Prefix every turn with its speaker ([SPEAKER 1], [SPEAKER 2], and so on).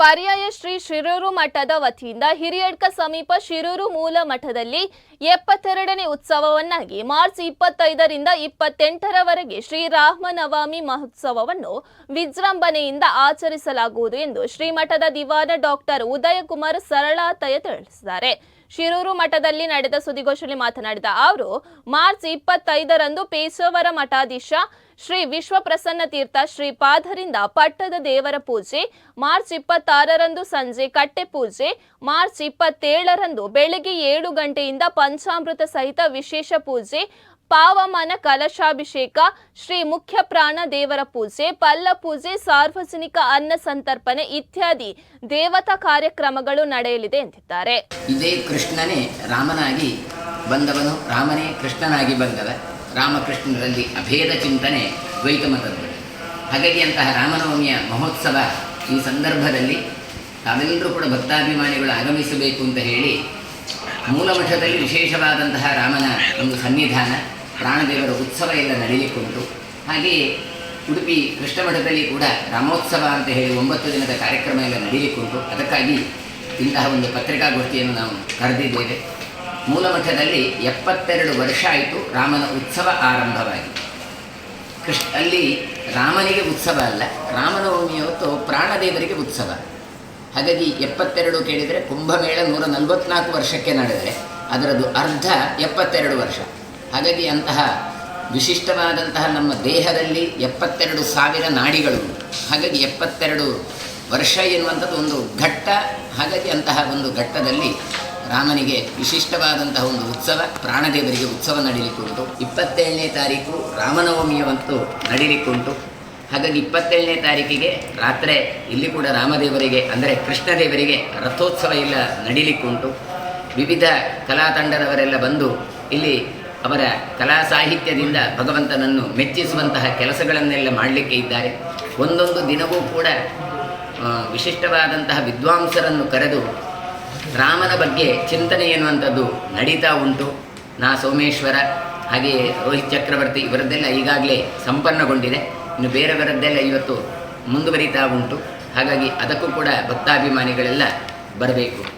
[SPEAKER 1] ಪರ್ಯಾಯ ಶ್ರೀ ಶಿರೂರು ಮಠದ ವತಿಯಿಂದ ಹಿರಿಯಡ್ಕ ಸಮೀಪ ಶಿರೂರು ಮೂಲ ಮಠದಲ್ಲಿ 72ನೇ ಉತ್ಸವವನ್ನಾಗಿ ಮಾರ್ಚ್ 25ರಿಂದ 28ರವರೆಗೆ ಶ್ರೀರಾಮನವಮಿ ಮಹೋತ್ಸವವನ್ನು ವಿಜೃಂಭಣೆಯಿಂದ ಆಚರಿಸಲಾಗುವುದು ಎಂದು ಶ್ರೀಮಠದ ದಿವಾನ ಡಾಕ್ಟರ್ ಉದಯಕುಮಾರ್ ಸರಳಾತಯ್ಯ ತಿಳಿಸಿದ್ದಾರೆ. ಶಿರೂರು ಮಠದಲ್ಲಿ ನಡೆದ ಸುದ್ದಿಗೋಷ್ಠಿಯಲ್ಲಿ ಮಾತನಾಡಿದ ಅವರು, ಮಾರ್ಚ್ 25ರಂದು ಪೇಶಾವರ ಮಠಾಧೀಶ ಶ್ರೀ ವಿಶ್ವಪ್ರಸನ್ನ ತೀರ್ಥ ಶ್ರೀಪಾದರಿಂದ ಪಟ್ಟದ ದೇವರ ಪೂಜೆ, ಮಾರ್ಚ್ 26ರಂದು ಸಂಜೆ ಕಟ್ಟೆ ಪೂಜೆ, ಮಾರ್ಚ್ 27ರಂದು ಬೆಳಗ್ಗೆ 7 ಗಂಟೆಯಿಂದ ಪಂಚಾಮೃತ ಸಹಿತ ವಿಶೇಷ ಪೂಜೆ, ಪಾವಮಾನ ಕಲಶಾಭಿಷೇಕ, ಶ್ರೀ ಮುಖ್ಯ ಪ್ರಾಣ ದೇವರ ಪೂಜೆ, ಪಲ್ಲ ಪೂಜೆ, ಸಾರ್ವಜನಿಕ ಅನ್ನ ಸಂತರ್ಪಣೆ ಇತ್ಯಾದಿ ದೇವತಾ ಕಾರ್ಯಕ್ರಮಗಳು ನಡೆಯಲಿದೆ ಎಂದಿದ್ದಾರೆ.
[SPEAKER 2] ಇದೇ ಕೃಷ್ಣನೇ ರಾಮನಾಗಿ ಬಂದವನು, ರಾಮನೇ ಕೃಷ್ಣನಾಗಿ ಬಂದವ. ರಾಮಕೃಷ್ಣರಲ್ಲಿ ಅಭೇದ ಚಿಂತನೆ ದ್ವೈತ ಮತದ್ದು. ಹಾಗಾಗಿ ಅಂತಹ ರಾಮನವಮಿಯ ಮಹೋತ್ಸವ ಈ ಸಂದರ್ಭದಲ್ಲಿ ತಾವೆಲ್ಲರೂ ಕೂಡ ಭಕ್ತಾಭಿಮಾನಿಗಳು ಆಗಮಿಸಬೇಕು ಅಂತ ಹೇಳಿ ಮೂಲಮಠದಲ್ಲಿ ವಿಶೇಷವಾದಂತಹ ರಾಮನ ಒಂದು ಸನ್ನಿಧಾನ, ಪ್ರಾಣದೇವರ ಉತ್ಸವ ಎಲ್ಲ ನಡೆಯಲಿಕ್ಕುಂಟು. ಹಾಗೆಯೇ ಉಡುಪಿ ಕೃಷ್ಣ ಮಠದಲ್ಲಿ ಕೂಡ ರಾಮೋತ್ಸವ ಅಂತ ಹೇಳಿ 9 ದಿನದ ಕಾರ್ಯಕ್ರಮ ಎಲ್ಲ ನಡೆಯಲಿಕ್ಕುಂಟು. ಅದಕ್ಕಾಗಿ ಇಂತಹ ಒಂದು ಪತ್ರಿಕಾಗೋಷ್ಠಿಯನ್ನು ನಾವು ಕರೆದಿದ್ದೇವೆ. ಮೂಲಮಠದಲ್ಲಿ 72 ವರ್ಷ ಆಯಿತು ರಾಮನ ಉತ್ಸವ ಆರಂಭವಾಗಿ. ಅಲ್ಲಿ ರಾಮನಿಗೆ ಉತ್ಸವ ಅಲ್ಲ, ರಾಮನವಮಿ ಹೊತ್ತು ಪ್ರಾಣದೇವರಿಗೆ ಉತ್ಸವ. ಹಾಗಾಗಿ 72 ಕೇಳಿದರೆ ಕುಂಭಮೇಳ 144 ವರ್ಷಕ್ಕೆ ನಡೆದರೆ ಅದರದ್ದು ಅರ್ಧ 72 ವರ್ಷ. ಹಾಗಾಗಿ ಅಂತಹ ವಿಶಿಷ್ಟವಾದಂತಹ ನಮ್ಮ ದೇಹದಲ್ಲಿ 72,000 ನಾಡಿಗಳು. ಹಾಗಾಗಿ 72 ವರ್ಷ ಎನ್ನುವಂಥದ್ದು ಒಂದು ಘಟ್ಟ. ಹಾಗಾಗಿ ಅಂತಹ ಒಂದು ಘಟ್ಟದಲ್ಲಿ ರಾಮನಿಗೆ ವಿಶಿಷ್ಟವಾದಂತಹ ಒಂದು ಉತ್ಸವ, ಪ್ರಾಣದೇವರಿಗೆ ಉತ್ಸವ ನಡೀಲಿಕ್ಕುಂಟು. 27ನೇ ತಾರೀಕು ರಾಮನವಮಿಯವಂತೂ ನಡೀಲಿಕ್ಕುಂಟು. ಹಾಗಾಗಿ 27ನೇ ತಾರೀಕಿಗೆ ರಾತ್ರಿ ಇಲ್ಲಿ ಕೂಡ ರಾಮದೇವರಿಗೆ ಅಂದರೆ ಕೃಷ್ಣದೇವರಿಗೆ ರಥೋತ್ಸವ ಎಲ್ಲ ನಡೀಲಿಕ್ಕುಂಟು. ವಿವಿಧ ಕಲಾ ತಂಡದವರೆಲ್ಲ ಬಂದು ಇಲ್ಲಿ ಅವರ ಕಲಾ ಸಾಹಿತ್ಯದಿಂದ ಭಗವಂತನನ್ನು ಮೆಚ್ಚಿಸುವಂತಹ ಕೆಲಸಗಳನ್ನೆಲ್ಲ ಮಾಡಲಿಕ್ಕೆ ಇದ್ದಾರೆ. ಒಂದೊಂದು ದಿನವೂ ಕೂಡ ವಿಶಿಷ್ಟವಾದಂತಹ ವಿದ್ವಾಂಸರನ್ನು ಕರೆದು ರಾಮನ ಬಗ್ಗೆ ಚಿಂತನೆ ಎನ್ನುವಂಥದ್ದು ನಡೀತಾ ಉಂಟು. ಸೋಮೇಶ್ವರ ಹಾಗೆಯೇ ರೋಹಿತ್ ಚಕ್ರವರ್ತಿ ಇವರದ್ದೆಲ್ಲ ಈಗಾಗಲೇ ಸಂಪನ್ನಗೊಂಡಿದೆ. ಇನ್ನು ಬೇರೆಯವರದ್ದೆಲ್ಲ ಇವತ್ತು ಮುಂದುವರಿತಾ ಉಂಟು. ಹಾಗಾಗಿ ಅದಕ್ಕೂ ಕೂಡ ಭಕ್ತಾಭಿಮಾನಿಗಳೆಲ್ಲ ಬರಬೇಕು.